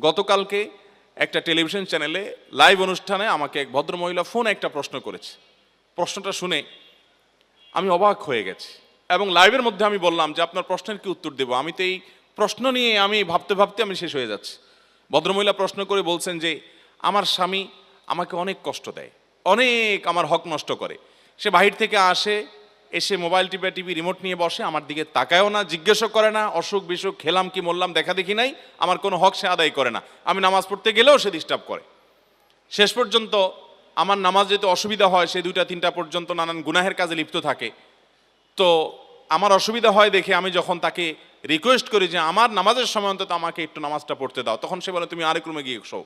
গতকালকে একটা টেলিভিশন চ্যানেলে লাইভ অনুষ্ঠানে আমাকে এক ভদ্রমহিলা ফোনে একটা প্রশ্ন করেছে। প্রশ্নটা শুনে আমি অবাক হয়ে গেছি এবং লাইভের মধ্যে আমি বললাম যে আপনার প্রশ্নের কি উত্তর দেব, আমি তো এই প্রশ্ন নিয়ে আমি ভাবতে ভাবতে আমি শেষ হয়ে যাচ্ছি। ভদ্রমহিলা প্রশ্ন করে বলছেন যে আমার স্বামী আমাকে অনেক কষ্ট দেয়, অনেক আমার হক নষ্ট করে। সে বাহির থেকে আসে, এসে মোবাইল টিভি রিমোট নিয়ে বসে, আমার দিকে তাকায়ও না, জিজ্ঞেসও করে না, অসুখ বিসুখ খেলাম কি মরলাম দেখা দেখি নাই, আমার কোনো হক সে আদায় করে না। আমি নামাজ পড়তে গেলেও সে ডিস্টার্ব করে। শেষ পর্যন্ত আমার নামাজ যেতে অসুবিধা হয়, সে 2টা-3টা পর্যন্ত নানান গুনাহের কাজে লিপ্ত থাকে। তো আমার অসুবিধা হয় দেখে আমি যখন তাকে রিকোয়েস্ট করি যে আমার নামাজের সময় অন্তত আমাকে একটু নামাজটা পড়তে দাও, তখন সে বলে তুমি আরেক রুমে গিয়ে শোও।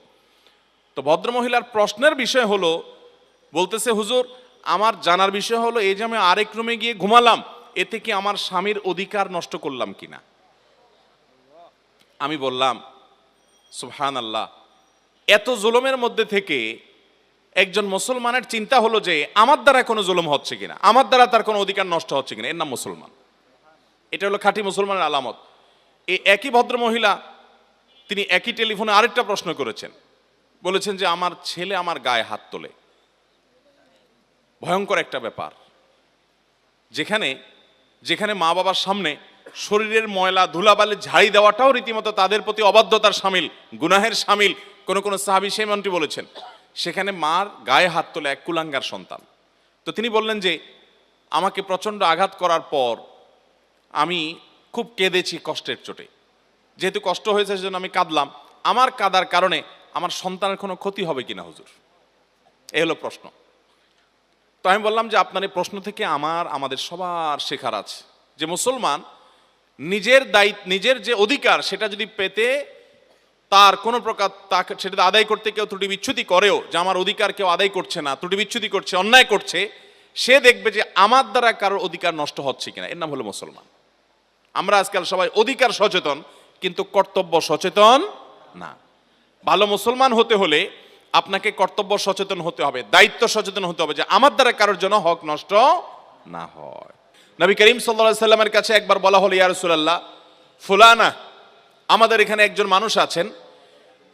তো ভদ্রমহিলার প্রশ্নের বিষয় হলো, বলতেছে হুজুর আমার জানার বিষয় হলো এই যে আমি আরেক রুমে গিয়ে ঘুমালাম, এতে কি আমার স্বামীর অধিকার নষ্ট করলাম কিনা। আমি বললাম সুবহানাল্লাহ, এত জুলুমের মধ্যে থেকে একজন মুসলমানের চিন্তা হলো যে আমার দ্বারা কোনো জুলুম হচ্ছে কিনা, আমার দ্বারা তার কোনো অধিকার নষ্ট হচ্ছে কিনা, এর নাম মুসলমান। এটা হলো খাঁটি মুসলমানের আলামত। এই একই ভদ্রমহিলা তিনি একই টেলিফোনে আরেকটা প্রশ্ন করেছেন, বলেছেন যে আমার ছেলে আমার গায়ে হাত তোলে। ভয়ঙ্কর একটা ব্যাপার, যেখানে যেখানে মা বাবার সামনে শরীরের ময়লা ধুলাবালি ঝাড়ি দেওয়াটাও রীতিমতো তাদের প্রতি অবাধ্যতার সামিল, গুনাহের সামিল। কোন কোন সাহাবী সেই মনটি বলেছেন, সেখানে মার গায়ে হাত তোলে এক কুলাঙ্গার সন্তান। তো তিনি বললেন যে আমাকে প্রচণ্ড আঘাত করার পর আমি খুব কেঁদেছি কষ্টের চোটে, যেহেতু কষ্ট হয়েছে সেজন্য আমি কাঁদলাম। আমার কাঁদার কারণে আমার সন্তানের কোনো ক্ষতি হবে কিনা হুজুর, এই হলো প্রশ্ন। তো আমি বললাম যে আপনার এই প্রশ্ন থেকে আমাদের সবার শেখার আছে যে মুসলমান নিজের দায়িত্ব, নিজের যে অধিকার সেটা যদি পেতে তার কোনো প্রকার তাকে সেটা আদায় করতে কেউ ত্রুটি বিচ্ছুতি করেও, যে আমার অধিকার কেউ আদায় করছে না, ত্রুটি বিচ্ছুতি করছে, অন্যায় করছে, সে দেখবে যে আমার দ্বারা কারোর অধিকার নষ্ট হচ্ছে কিনা, এর নাম হলো মুসলমান। আমরা আজকাল সবাই অধিকার সচেতন কিন্তু কর্তব্য সচেতন না। ভালো মুসলমান হতে হলে আপনাকে কর্তব্য সচেতন হতে হবে, দায়িত্ব সচেতন হতে হবে, যে আমার দ্বারা কারোর জন্য হক নষ্ট না হয়। নবী করিম সাল্লাল্লাহু আলাইহি সাল্লামের কাছে একবার বলা হলো, ইয়া রাসূলুল্লাহ ফুলানা, আমাদের এখানে একজন মানুষ আছেন,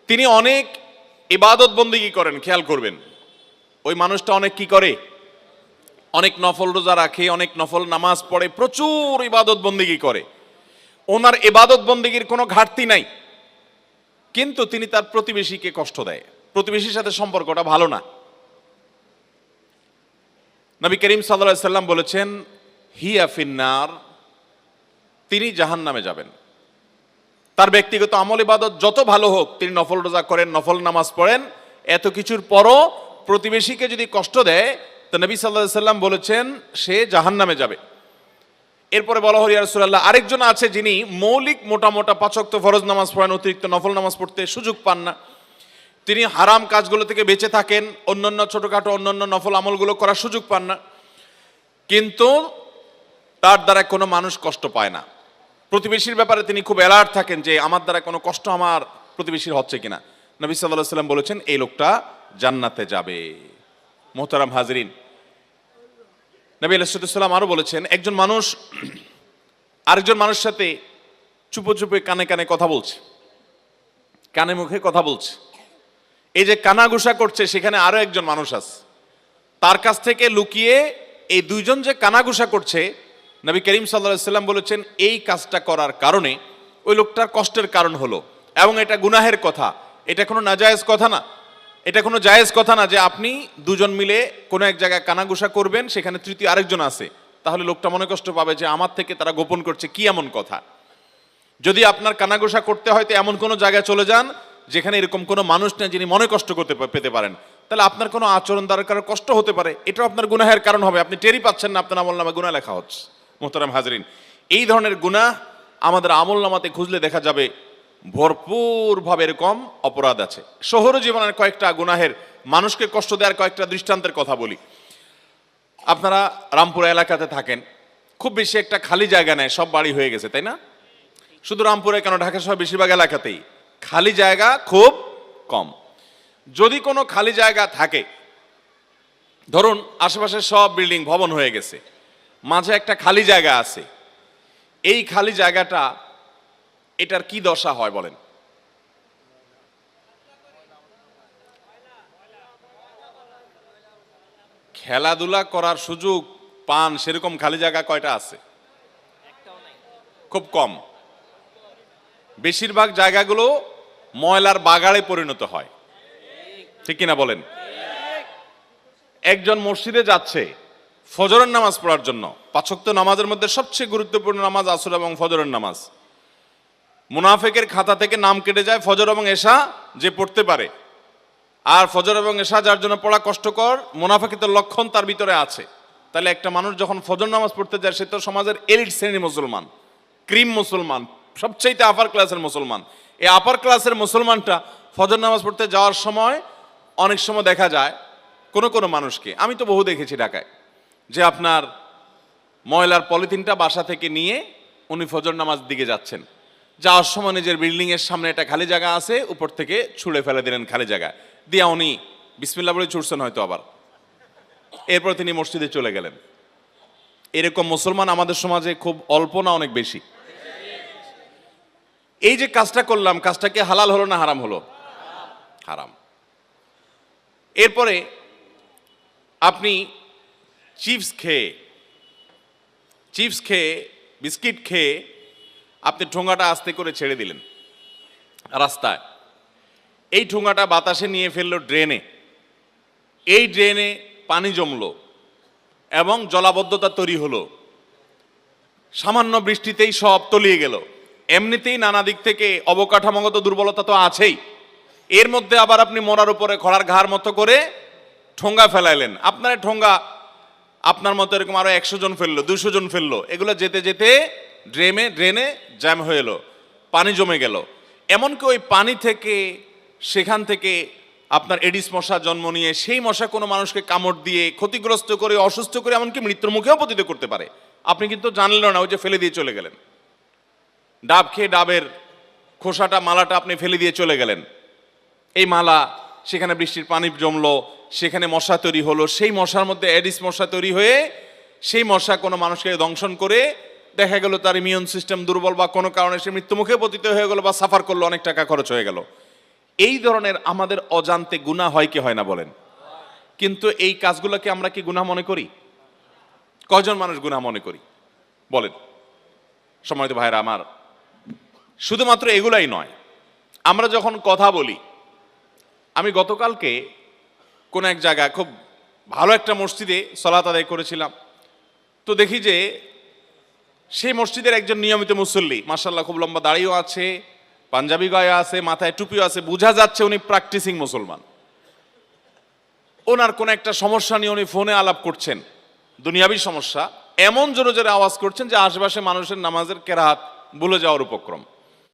তিনি অনেক ইবাদত বন্দেগী করেন। খেয়াল করবেন, ওই মানুষটা অনেক কি করে, অনেক নফল রোজা রাখে, অনেক নফল নামাজ পড়ে, প্রচুর ইবাদত বন্দেগী করে, ওনার ইবাদত বন্দেগীর কোনো ঘাটতি নাই, কিন্তু তিনি তার প্রতিবেশীকে কষ্ট দেয়, প্রতিবেশীর সাথে সম্পর্কটা ভালো না। নবী করিম সাল্লাল্লাহু আলাইহি সাল্লাম বলেছেন হিয়া ফিন্নার, তিনি জাহান্নামে যাবেন। তার ব্যক্তিগত আমল ইবাদত যত ভালো হোক, তিনি নফল রোজা করেন, নফল নামাজ পড়েন, এত কিছুর পরও প্রতিবেশীকে যদি কষ্ট দেয় তো নবী সাল্লাল্লাহু আলাইহি সাল্লাম বলেছেন সে জাহান্নামে যাবে। এরপরে বলা হলো, ইয়া রাসূলুল্লাহ আরেকজন আছে যিনি মৌলিক মোটা 5 ওয়াক্ত ফরজ নামাজ পড়েন, অতিরিক্ত নফল নামাজ পড়তে সুযোগ পান না, তিনি হারাম কাজগুলো থেকে বেঁচে থাকেন, অন্যান্য ছোটখাটো অন্যান্য নফল আমলগুলো করার সুযোগ পান না, কিন্তু তার দ্বারা কোনো মানুষ কষ্ট পায় না। প্রতিবেশীর ব্যাপারে তিনি খুব অ্যালার্ট থাকেন যে আমার দ্বারা কোনো কষ্ট আমার প্রতিবেশীর হচ্ছে কিনা। নবী সাল্লাল্লাহু আলাইহি সাল্লাম বলেছেন এই লোকটা জান্নাতে যাবে। মোহতারাম হাজরিন, নবী আলাইহিস সালাম আরো বলেছেন, একজন মানুষ আরেকজন মানুষের সাথে চুপে চুপে কানে কানে কথা বলছে, কানে মুখে কথা বলছে, এই যে কানাঘুষা করছে সেখানে আরো একজন মানুষ আছে, তার কাছ থেকে লুকিয়ে এই দুইজন যে কানাঘুষা করছে, নবী করিম সাল্লাল্লাহু আলাইহি সাল্লাম বলেছেন এই কাজটা করার কারণে ওই লোকটার কষ্টের কারণ হলো, এবং এটা গুনাহের কথা, এটা কোনো নাজায়েজ কথা না, এটা কোনো জায়েজ কথা না যে আপনি দুজন মিলে কোনো এক জায়গায় কানাঘুষা করবেন, সেখানে তৃতীয় আরেকজন আছে, তাহলে লোকটা মনে কষ্ট পাবে যে আমার থেকে তারা গোপন করছে, কি এমন কথা। যদি আপনার কানাঘুষা করতে হয় তো এমন কোনো জায়গায় চলে যান যেখানে এরকম কোনো মানুষ নেই যিনি মনে কষ্ট করতে পেতে পারেন, তাহলে আপনার কোনো আচরণ দ্বারা কারো কষ্ট হতে পারে, এটাও আপনার গুনাহের কারণ হবে, আপনি টেরই পাচ্ছেন না আপনার আমলনামায় গুনাহ লেখা হচ্ছে। মোহতারাম হাজরিন, এই ধরনের গুনাহ আমাদের আমলনামাতে খুঁজলে দেখা যাবে ভরপুরভাবে এরকম অপরাধ আছে। শহর জীবনের কয়েকটা গুনাহের, মানুষকে কষ্ট দেওয়ার কয়েকটা দৃষ্টান্তের কথা বলি। আপনারা রামপুরা এলাকাতে থাকেন, খুব বেশি একটা খালি জায়গা নেই, সব বাড়ি হয়ে গেছে, তাই না? শুধু রামপুরে কেন, ঢাকা সহ বেশিরভাগ এলাকাতেই খালি জায়গা খুব কম। যদি কোনো খালি জায়গা থাকে, ধরুন আশেপাশে সব বিল্ডিং ভবন হয়ে গেছে, মাঝে একটা খালি জায়গা আছে, এই খালি জায়গাটা এটার কি দশা হয় বলেন? খেলাধুলা করার সুযোগ পান সেরকম খালি জায়গা কয়টা আছে? খুব কম। বেশিরভাগ জায়গাগুলো ময়লার বাগাড়ে পরিণত হয়, ঠিক কিনা বলেন? একজন মসজিদে যাচ্ছে ফজরের নামাজ পড়ার জন্য, 5 ওয়াক্ত নামাজের মধ্যে সবচেয়ে গুরুত্বপূর্ণ নামাজ আসর এবং ফজরের নামাজ। মুনাফিকের খাতা থেকে নাম কেটে যায় ফজর এবং এশা যে পড়তে পারে, আর ফজর এবং এশা যার জন্য পড়া কষ্টকর, মুনাফিকের লক্ষণ তার ভিতরে আছে। তাহলে একটা মানুষ যখন ফজর নামাজ পড়তে যায় সে তো সমাজের এলিট শ্রেণীর মুসলমান, ক্রিম মুসলমান, সবচেয়ে আপার ক্লাসের মুসলমান। এই আপার ক্লাসের মুসলমানটা ফজর নামাজ পড়তে যাওয়ার সময় অনেক সময় দেখা যায় কোনো কোনো মানুষকে, আমি তো বহু দেখেছি ঢাকায়, যে আপনার ময়লার পলিথিনটা বাসা থেকে নিয়ে উনি ফজর নামাজ দিকে যাচ্ছেন, যাওয়ার সময় নিজের বিল্ডিং এর সামনে একটা খালি জায়গা আছে, উপর থেকে ছুঁড়ে ফেলে দিলেন খালি জায়গা দিয়া, উনি বিসমিল্লাহ বলে ছুটছেন হয়তো আবার, এরপর তিনি মসজিদে চলে গেলেন। এরকম মুসলমান আমাদের সমাজে খুব অল্প না অনেক বেশি? এই যে কাজটা করলাম, কাজটা কি হালাল হলো না হারাম হলো? হারাম। এরপরে আপনি চিপস খেয়ে বিস্কিট খেয়ে আপনি ঠোঙাটা আস্তে করে ছেড়ে দিলেন রাস্তায়, এই ঠোঙাটা বাতাসে নিয়ে ফেললো ড্রেনে, এই ড্রেনে পানি জমলো এবং জলাবদ্ধতা তৈরি হলো, সামান্য বৃষ্টিতেই সব তলিয়ে গেল। এমনিতেই নানা দিক থেকে অবকাঠামোগত দুর্বলতা তো আছেই, এর মধ্যে আবার আপনি মরার উপরে খড়ার ঘাড় মতো করে ঠোঙ্গা ফেলাইলেন। আপনার ঠোঙ্গা আপনার মতো এরকম আরো 100 জন ফেললো, 200 জন ফেললো, এগুলো যেতে যেতে ড্রেনে জ্যাম হয়ে এলো, পানি জমে গেল। এমনকি ওই পানি থেকে, সেখান থেকে আপনার এডিস মশা জন্ম নিয়ে সেই মশা কোনো মানুষকে কামড় দিয়ে ক্ষতিগ্রস্ত করে, অসুস্থ করে, এমনকি মৃত্যুর মুখেও পতিত করতে পারে। আপনি কিন্তু জানলেন না, ওই যে ফেলে দিয়ে চলে গেলেন। ডাব খেয়ে ডাবের খোসাটা, মালাটা আপনি ফেলে দিয়ে চলে গেলেন, এই মালা সেখানে বৃষ্টির পানি জমলো, সেখানে মশা তৈরি হলো, সেই মশার মধ্যে এডিস মশা তৈরি হয়ে সেই মশা কোনো মানুষকে দংশন করে দেখা গেল তার ইমিউন সিস্টেম দুর্বল বা কোনো কারণে সে মৃত্যুমুখে পতিত হয়ে গেল বা সাফার করলো, অনেক টাকা খরচ হয়ে গেল। এই ধরনের আমাদের অজান্তে গুনাহ হয় কি হয় না বলেন? কিন্তু এই কাজগুলোকে আমরা কি গুনাহ মনে করি? কয়জন মানুষ গুনাহ মনে করি বলেন? সম্মানিত ভাইরা আমার, শুধুমাত্র এগুলাই নয়, আমরা যখন কথা বলি, আমি গতকালকে কোন এক জায়গায় খুব ভালো একটা মসজিদে সালাত আদায় করেছিলাম, তো দেখি যে সেই মসজিদের একজন নিয়মিত মুসল্লি, মাশাআল্লাহ খুব লম্বা দাড়িও আছে, পাঞ্জাবি গায়ে আছে, মাথায় টুপিও আছে, বোঝা যাচ্ছে উনি প্র্যাকটিসিং মুসলমান। ওনার কোন একটা সমস্যা নিয়ে উনি ফোনে আলাপ করছেন, দুনিয়াবী সমস্যা, এমন জোরে জোরে আওয়াজ করছেন যে আশেপাশে মানুষের নামাজের কেরাত ভুলে যাওয়ার উপক্রম।